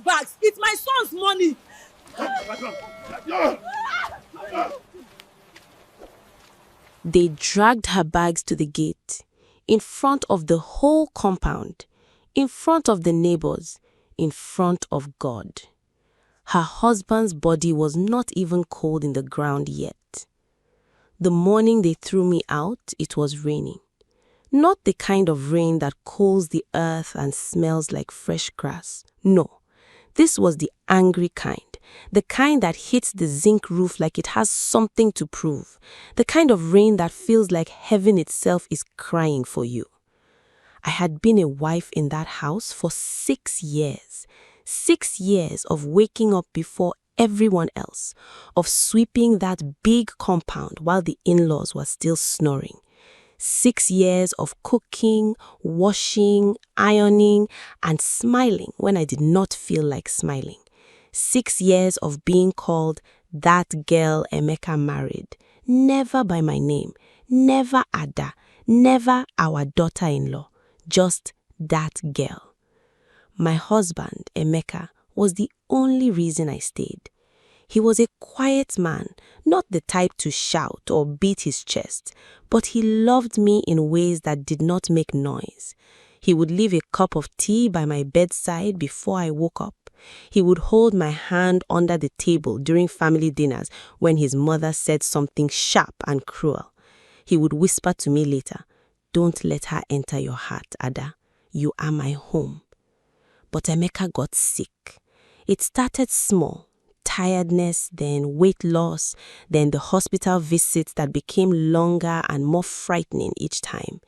bags. It's my son's money. They dragged her bags to the gate, in front of the whole compound, in front of the neighbors, in front of God. Her husband's body was not even cold in the ground yet. The morning they threw me out, it was raining. Not the kind of rain that cools the earth and smells like fresh grass. No, this was the angry kind. The kind that hits the zinc roof like it has something to prove. The kind of rain that feels like heaven itself is crying for you. I had been a wife in that house for 6 years. 6 years of waking up before everyone else, of sweeping that big compound while the in-laws were still snoring. 6 years of cooking, washing, ironing, and smiling when I did not feel like smiling. 6 years of being called that girl Emeka married, never by my name, never Ada, never our daughter-in-law, just that girl. My husband, Emeka, was the only reason I stayed. He was a quiet man, not the type to shout or beat his chest, but he loved me in ways that did not make noise. He would leave a cup of tea by my bedside before I woke up. He would hold my hand under the table during family dinners when his mother said something sharp and cruel. He would whisper to me later, "Don't let her enter your heart, Ada. You are my home." But Emeka got sick. It started small. Tiredness, then weight loss, then the hospital visits that became longer and more frightening each time.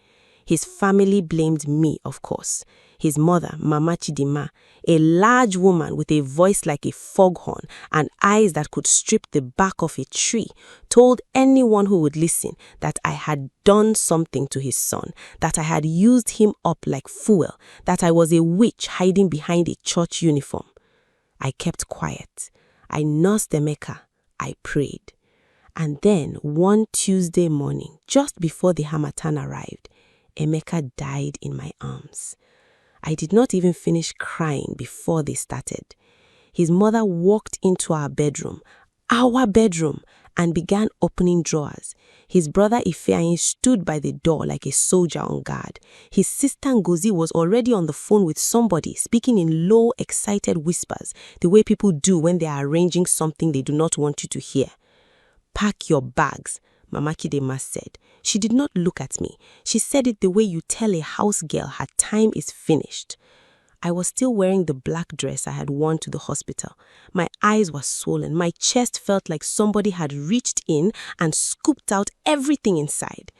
His family blamed me, of course. His mother, Mama Chidima, a large woman with a voice like a foghorn and eyes that could strip the bark off a tree, told anyone who would listen that I had done something to his son, that I had used him up like fuel, that I was a witch hiding behind a church uniform. I kept quiet. I nursed Emeka. I prayed. And then one Tuesday morning, just before the Harmattan arrived, Emeka died in my arms. I did not even finish crying before they started. His mother walked into our bedroom, and began opening drawers. His brother Ifeanyi stood by the door like a soldier on guard. His sister Ngozi was already on the phone with somebody, speaking in low, excited whispers, the way people do when they are arranging something they do not want you to hear. "Pack your bags," Mama Chidema said. She did not look at me. She said it the way you tell a house girl her time is finished. I was still wearing the black dress I had worn to the hospital. My eyes were swollen. My chest felt like somebody had reached in and scooped out everything inside.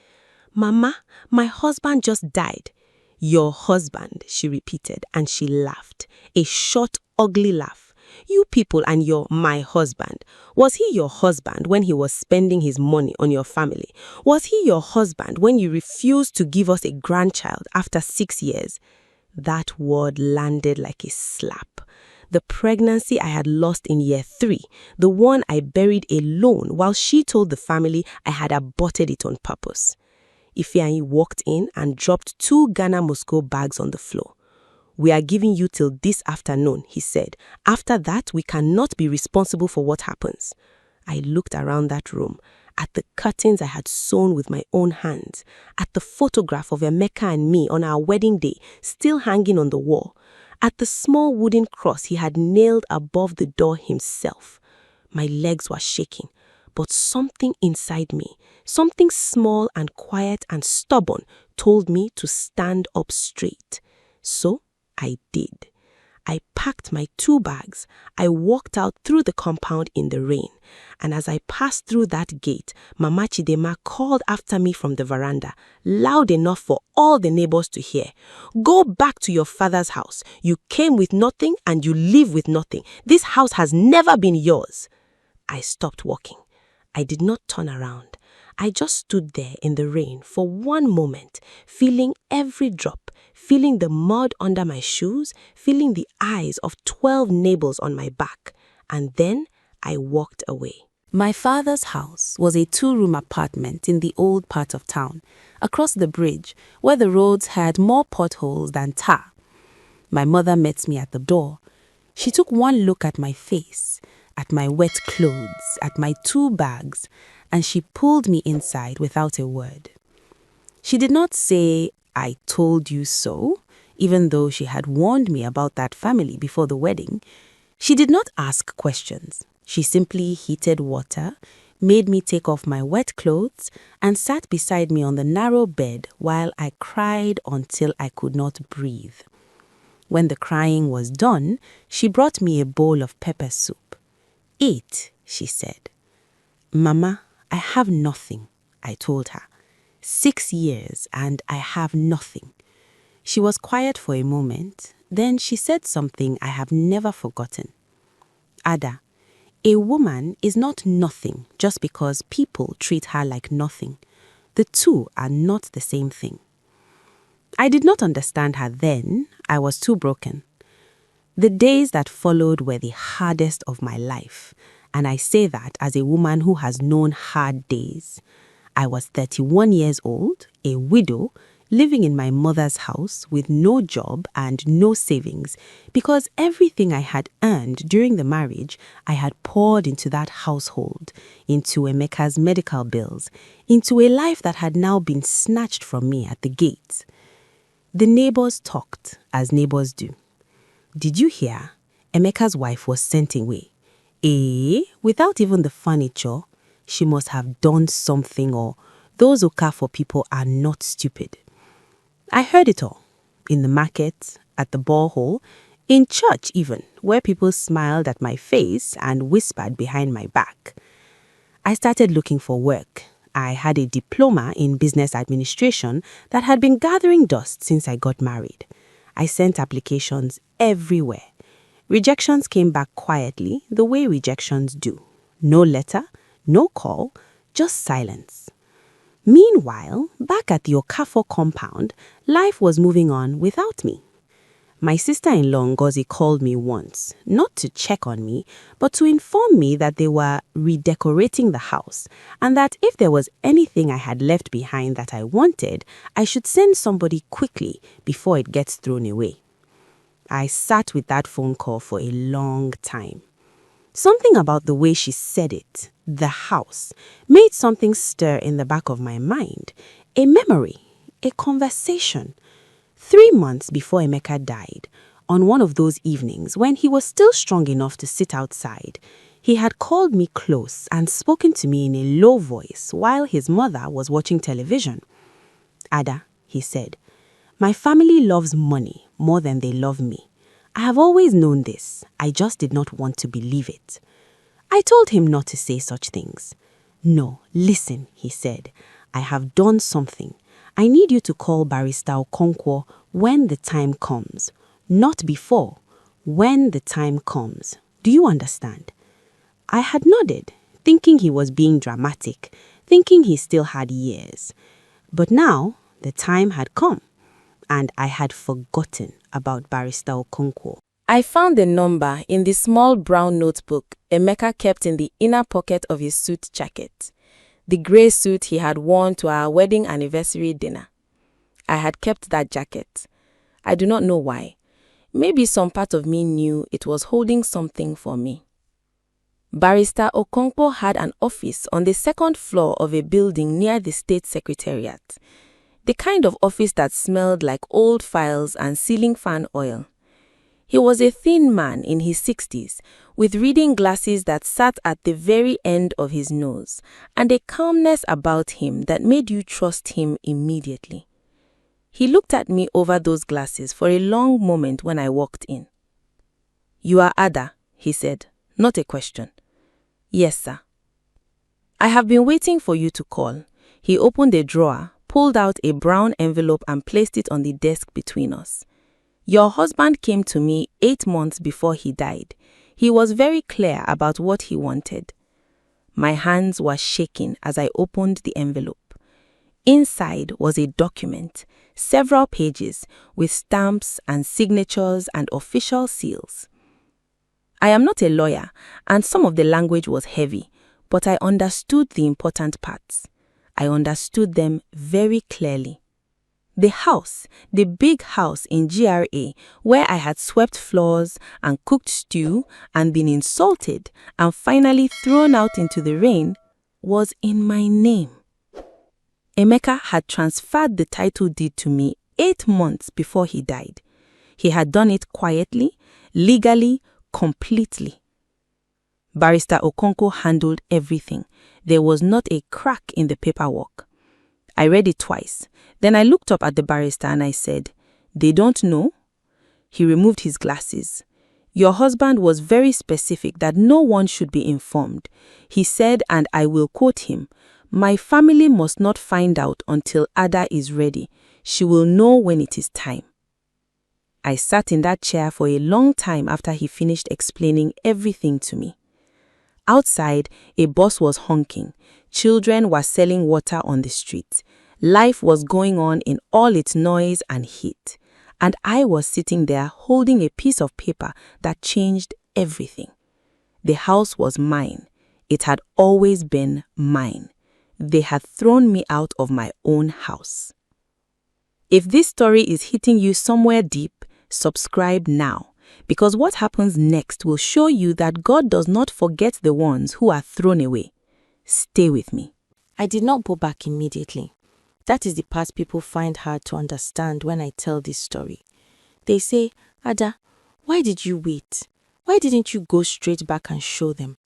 "Mama, my husband just died." "Your husband," she repeated, and she laughed. A short, ugly laugh. "You people and my husband. Was he your husband when he was spending his money on your family? Was he your husband when you refused to give us a grandchild after 6 years? That word landed like a slap. The pregnancy I had lost in year 3, the one I buried alone while she told the family I had aborted it on purpose. Ifeanyi walked in and dropped 2 Ghana Moscow bags on the floor. "We are giving you till this afternoon," he said. "After that, we cannot be responsible for what happens." I looked around that room, at the curtains I had sewn with my own hands, at the photograph of Emeka and me on our wedding day still hanging on the wall, at the small wooden cross he had nailed above the door himself. My legs were shaking, but something inside me, something small and quiet and stubborn, told me to stand up straight. So I did. I packed my 2 bags. I walked out through the compound in the rain. And as I passed through that gate, Mama Chidema called after me from the veranda, loud enough for all the neighbors to hear. "Go back to your father's house. You came with nothing and you leave with nothing. This house has never been yours." I stopped walking. I did not turn around. I just stood there in the rain for one moment, feeling every drop, feeling the mud under my shoes, feeling the eyes of 12 neighbors on my back. And then I walked away. My father's house was a 2-room apartment in the old part of town, across the bridge, where the roads had more potholes than tar. My mother met me at the door. She took one look at my face, at my wet clothes, at my 2 bags, and she pulled me inside without a word. She did not say, "I told you so," even though she had warned me about that family before the wedding. She did not ask questions. She simply heated water, made me take off my wet clothes, and sat beside me on the narrow bed while I cried until I could not breathe. When the crying was done, she brought me a bowl of pepper soup. "Eat," she said. "Mama, I have nothing," I told her. 6 years and I have nothing. She was quiet for a moment. Then she said something I have never forgotten. "Ada, a woman is not nothing just because people treat her like nothing. The two are not the same thing." I did not understand her then. I was too broken. The days that followed were the hardest of my life, and I say that as a woman who has known hard days. I was 31 years old, a widow, living in my mother's house with no job and no savings because everything I had earned during the marriage I had poured into that household, into Emeka's medical bills, into a life that had now been snatched from me at the gate. The neighbors talked, as neighbors do. "Did you hear? Emeka's wife was sent away." Without even the furniture? She must have done something, or those who care for people are not stupid. I heard it all. In the market, at the borehole, in church even, where people smiled at my face and whispered behind my back. I started looking for work. I had a diploma in business administration that had been gathering dust since I got married. I sent applications everywhere. Rejections came back quietly, the way rejections do. No letter, no call, just silence. Meanwhile, back at the Okafor compound, life was moving on without me. My sister-in-law Ngozi called me once, not to check on me, but to inform me that they were redecorating the house and that if there was anything I had left behind that I wanted, I should send somebody quickly before it gets thrown away. I sat with that phone call for a long time. Something about the way she said it, the house, made something stir in the back of my mind. A memory, a conversation. 3 months before Emeka died, on one of those evenings when he was still strong enough to sit outside, he had called me close and spoken to me in a low voice while his mother was watching television. "Ada," he said, "my family loves money more than they love me. I have always known this. I just did not want to believe it." I told him not to say such things. "No, listen," he said. "I have done something. I need you to call Barrister Okonkwo when the time comes. Not before, when the time comes. Do you understand?" I had nodded, thinking he was being dramatic, thinking he still had years. But now, the time had come, and I had forgotten about Barrister Okonkwo. I found the number in the small brown notebook Emeka kept in the inner pocket of his suit jacket, the grey suit he had worn to our wedding anniversary dinner. I had kept that jacket. I do not know why. Maybe some part of me knew it was holding something for me. Barrister Okonkwo had an office on the 2nd floor of a building near the State Secretariat, the kind of office that smelled like old files and ceiling fan oil. He was a thin man in his 60s, with reading glasses that sat at the very end of his nose, and a calmness about him that made you trust him immediately. He looked at me over those glasses for a long moment when I walked in. "You are Ada," he said, not a question. "Yes, sir." "I have been waiting for you to call." He opened a drawer, pulled out a brown envelope and placed it on the desk between us. "Your husband came to me 8 months before he died. He was very clear about what he wanted." My hands were shaking as I opened the envelope. Inside was a document, several pages, with stamps and signatures and official seals. I am not a lawyer, and some of the language was heavy, but I understood the important parts. I understood them very clearly. The house, the big house in GRA, where I had swept floors and cooked stew and been insulted and finally thrown out into the rain, was in my name. Emeka had transferred the title deed to me 8 months before he died. He had done it quietly, legally, completely. Barrister Okonkwo handled everything. There was not a crack in the paperwork. I read it twice. Then I looked up at the barrister and I said, "They don't know?" He removed his glasses. "Your husband was very specific that no one should be informed. He said, and I will quote him, 'My family must not find out until Ada is ready. She will know when it is time.'" I sat in that chair for a long time after he finished explaining everything to me. Outside, a bus was honking. Children were selling water on the street. Life was going on in all its noise and heat. And I was sitting there holding a piece of paper that changed everything. The house was mine. It had always been mine. They had thrown me out of my own house. If this story is hitting you somewhere deep, subscribe now, because what happens next will show you that God does not forget the ones who are thrown away. Stay with me. I did not go back immediately. That is the part people find hard to understand when I tell this story. They say, "Ada, why did you wait? Why didn't you go straight back and show them?"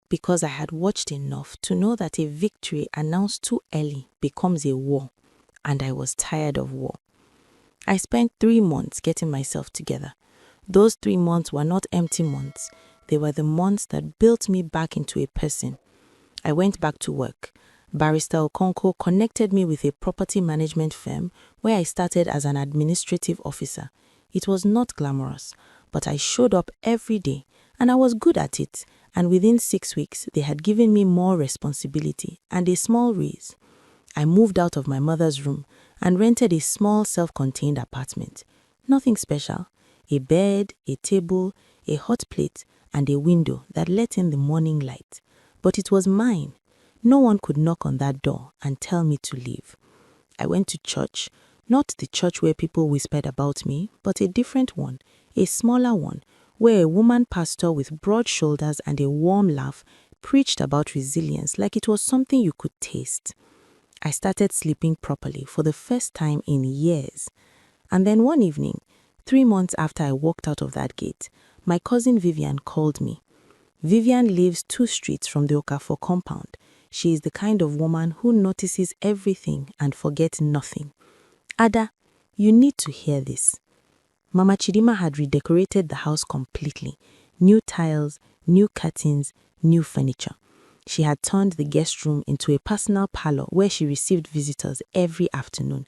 Because I had watched enough to know that a victory announced too early becomes a war, and I was tired of war. I spent 3 months getting myself together. Those 3 months were not empty months. They were the months that built me back into a person. I went back to work. Barrister Okonkwo connected me with a property management firm where I started as an administrative officer. It was not glamorous, but I showed up every day and I was good at it, and within 6 weeks they had given me more responsibility and a small raise. I moved out of my mother's room and rented a small self-contained apartment. Nothing special. A bed, a table, a hot plate, and a window that let in the morning light. But it was mine. No one could knock on that door and tell me to leave. I went to church, not the church where people whispered about me, but a different one, a smaller one, where a woman pastor with broad shoulders and a warm laugh preached about resilience like it was something you could taste. I started sleeping properly for the first time in years. And then one evening, 3 months after I walked out of that gate, my cousin Vivian called me. Vivian lives 2 streets from the Okafor compound. She is the kind of woman who notices everything and forgets nothing. "Ada, you need to hear this." Mama Chidima had redecorated the house completely. New tiles, new curtains, new furniture. She had turned the guest room into a personal parlor where she received visitors every afternoon.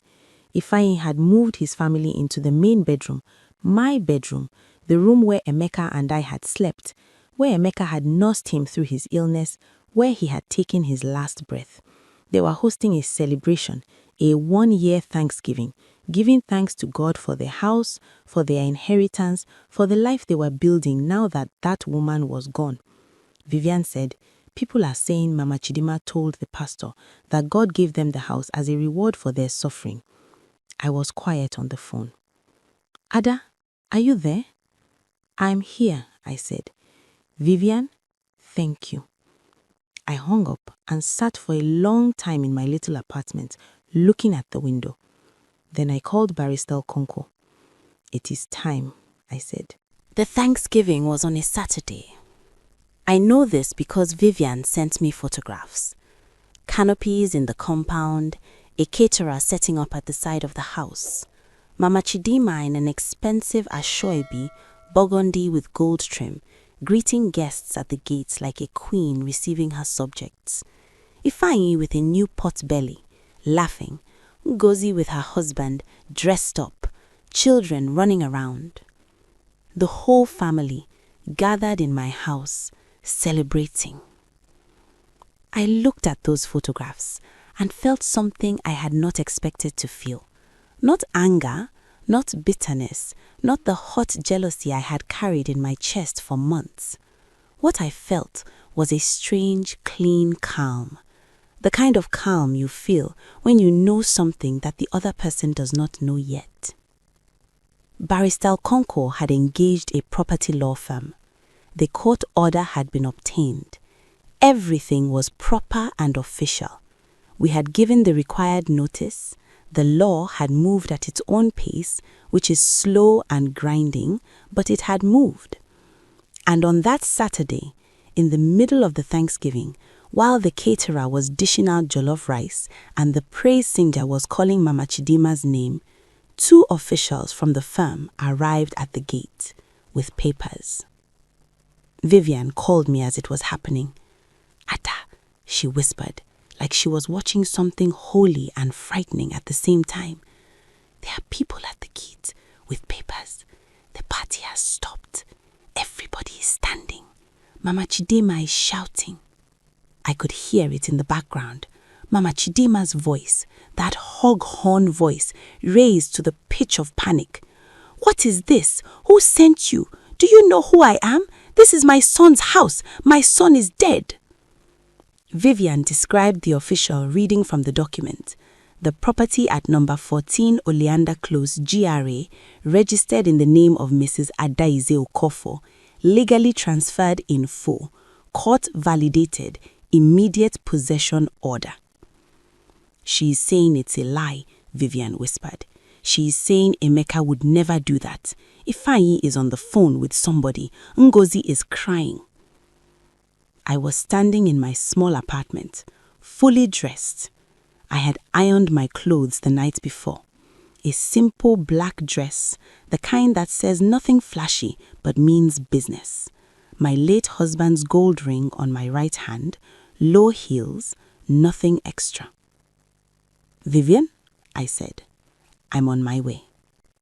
Ifeanyi had moved his family into the main bedroom, my bedroom, the room where Emeka and I had slept, where Emeka had nursed him through his illness, where he had taken his last breath. They were hosting a celebration, a 1-year Thanksgiving, giving thanks to God for their house, for their inheritance, for the life they were building now that that woman was gone. Vivian said, "People are saying Mama Chidima told the pastor that God gave them the house as a reward for their suffering." I was quiet on the phone. "Ada, are you there?" "I'm here," I said. "Vivian, thank you." I hung up and sat for a long time in my little apartment, looking at the window. Then I called Barrister Okonkwo. "It is time," I said. The Thanksgiving was on a Saturday. I know this because Vivian sent me photographs. Canopies in the compound, a caterer setting up at the side of the house, Mama Chidima in an expensive ashoebi, burgundy with gold trim, greeting guests at the gates like a queen receiving her subjects. Ifeanyi with a new pot belly, laughing, Ngozi with her husband, dressed up, children running around. The whole family gathered in my house, celebrating. I looked at those photographs and felt something I had not expected to feel. Not anger, not bitterness, not the hot jealousy I had carried in my chest for months. What I felt was a strange, clean calm. The kind of calm you feel when you know something that the other person does not know yet. Barrister Okonkwo had engaged a property law firm. The court order had been obtained. Everything was proper and official. We had given the required notice. The law had moved at its own pace, which is slow and grinding, but it had moved. And on that Saturday, in the middle of the Thanksgiving, while the caterer was dishing out jollof rice and the praise singer was calling Mama Chidima's name, 2 officials from the firm arrived at the gate with papers. Vivian called me as it was happening. "Ada," she whispered, like she was watching something holy and frightening at the same time. "There are people at the gate with papers. The party has stopped. Everybody is standing. Mama Chidima is shouting." I could hear it in the background. Mama Chidima's voice, that hog-horn voice, raised to the pitch of panic. "What is this? Who sent you? Do you know who I am? This is my son's house. My son is dead." Vivian described the official reading from the document. The property at number 14 Oleander Close, GRA, registered in the name of Mrs. Adaize Okofo, legally transferred in full, court-validated, immediate possession order. "She is saying it's a lie," Vivian whispered. "She is saying Emeka would never do that. Ifeanyi is on the phone with somebody. Ngozi is crying." I was standing in my small apartment, fully dressed. I had ironed my clothes the night before. A simple black dress, the kind that says nothing flashy but means business. My late husband's gold ring on my right hand, low heels, nothing extra. "Vivian," I said, "I'm on my way."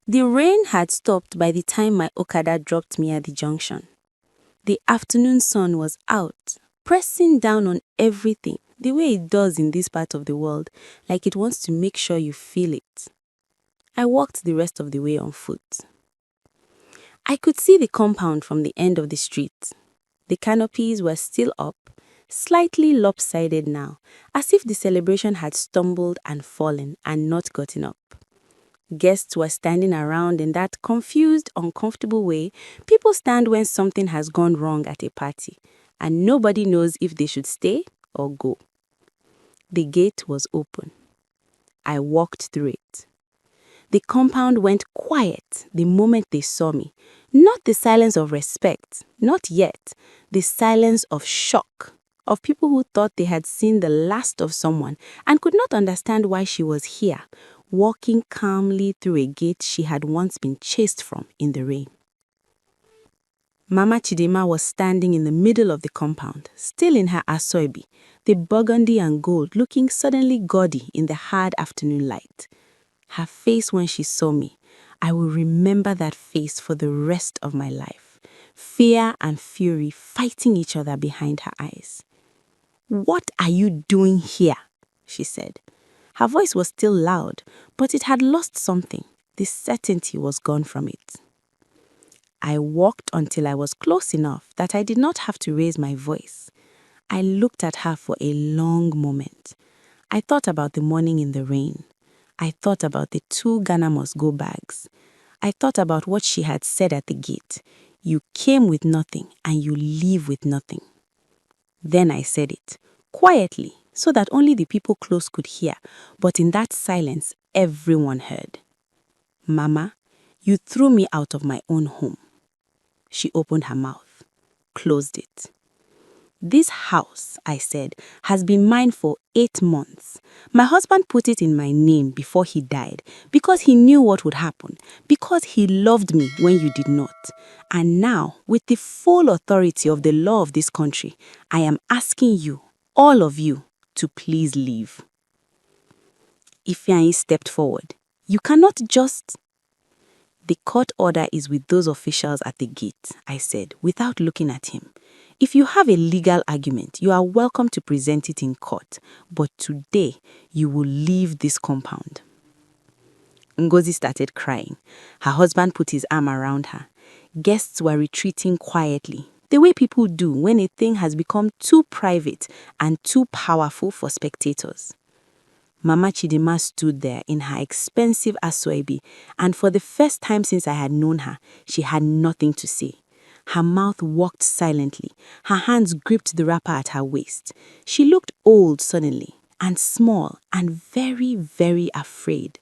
The rain had stopped by the time my Okada dropped me at the junction. The afternoon sun was out, pressing down on everything the way it does in this part of the world, like it wants to make sure you feel it. I walked the rest of the way on foot. I could see the compound from the end of the street. The canopies were still up, slightly lopsided now, as if the celebration had stumbled and fallen and not gotten up. Guests were standing around in that confused, uncomfortable way people stand when something has gone wrong at a party, and nobody knows if they should stay or go. The gate was open. I walked through it. The compound went quiet the moment they saw me. Not the silence of respect, not yet. The silence of shock, of people who thought they had seen the last of someone and could not understand why she was here, walking calmly through a gate she had once been chased from in the rain. Mama Chidima was standing in the middle of the compound, still in her asoebi, the burgundy and gold looking suddenly gaudy in the hard afternoon light. Her face when she saw me, I will remember that face for the rest of my life. Fear and fury fighting each other behind her eyes. "What are you doing here?" she said. Her voice was still loud, but it had lost something. The certainty was gone from it. I walked until I was close enough that I did not have to raise my voice. I looked at her for a long moment. I thought about the morning in the rain. I thought about the 2 Ghana Must Go bags. I thought about what she had said at the gate. You came with nothing and you leave with nothing. Then I said it, quietly, so that only the people close could hear, but in that silence, everyone heard. Mama, you threw me out of my own home. She opened her mouth, closed it. This house, I said, has been mine for 8 months. My husband put it in my name before he died because he knew what would happen, because he loved me when you did not. And now, with the full authority of the law of this country, I am asking you, all of you, to please leave. Ifeanyi stepped forward. You cannot just... The court order is with those officials at the gate, I said, without looking at him. If you have a legal argument, you are welcome to present it in court, but today you will leave this compound. Ngozi started crying. Her husband put his arm around her. Guests were retreating quietly. the way people do when a thing has become too private and too powerful for spectators. Mama Chidima stood there in her expensive asoebi, and for the first time since I had known her, she had nothing to say. Her mouth walked silently. Her hands gripped the wrapper at her waist. She looked old suddenly, and small, and very, very afraid.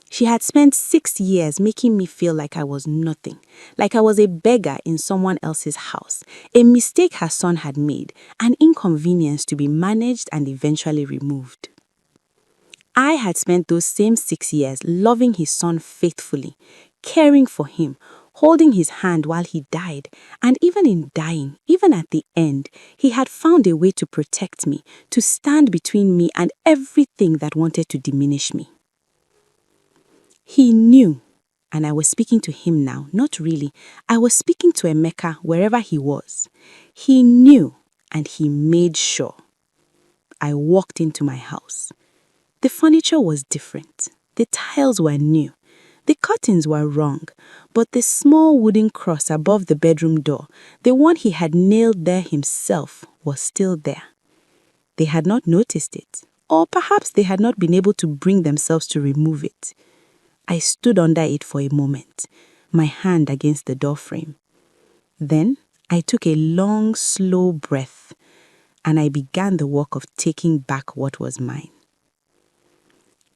She had spent 6 years making me feel like I was nothing, like I was a beggar in someone else's house, a mistake her son had made, an inconvenience to be managed and eventually removed. I had spent those same 6 years loving his son faithfully, caring for him, holding his hand while he died, and even in dying, even at the end, he had found a way to protect me, to stand between me and everything that wanted to diminish me. He knew, and I was speaking to him now, not really. I was speaking to Emeka wherever he was. He knew, and he made sure. I walked into my house. The furniture was different. The tiles were new. The curtains were wrong, but the small wooden cross above the bedroom door, the one he had nailed there himself, was still there. They had not noticed it, or perhaps they had not been able to bring themselves to remove it. I stood under it for a moment, my hand against the doorframe. Then I took a long, slow breath, and I began the work of taking back what was mine.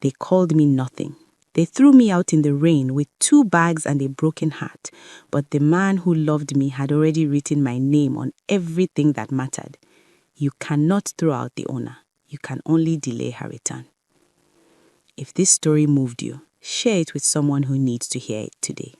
They called me nothing. They threw me out in the rain with 2 bags and a broken heart, but the man who loved me had already written my name on everything that mattered. You cannot throw out the owner. You can only delay her return. If this story moved you, share it with someone who needs to hear it today.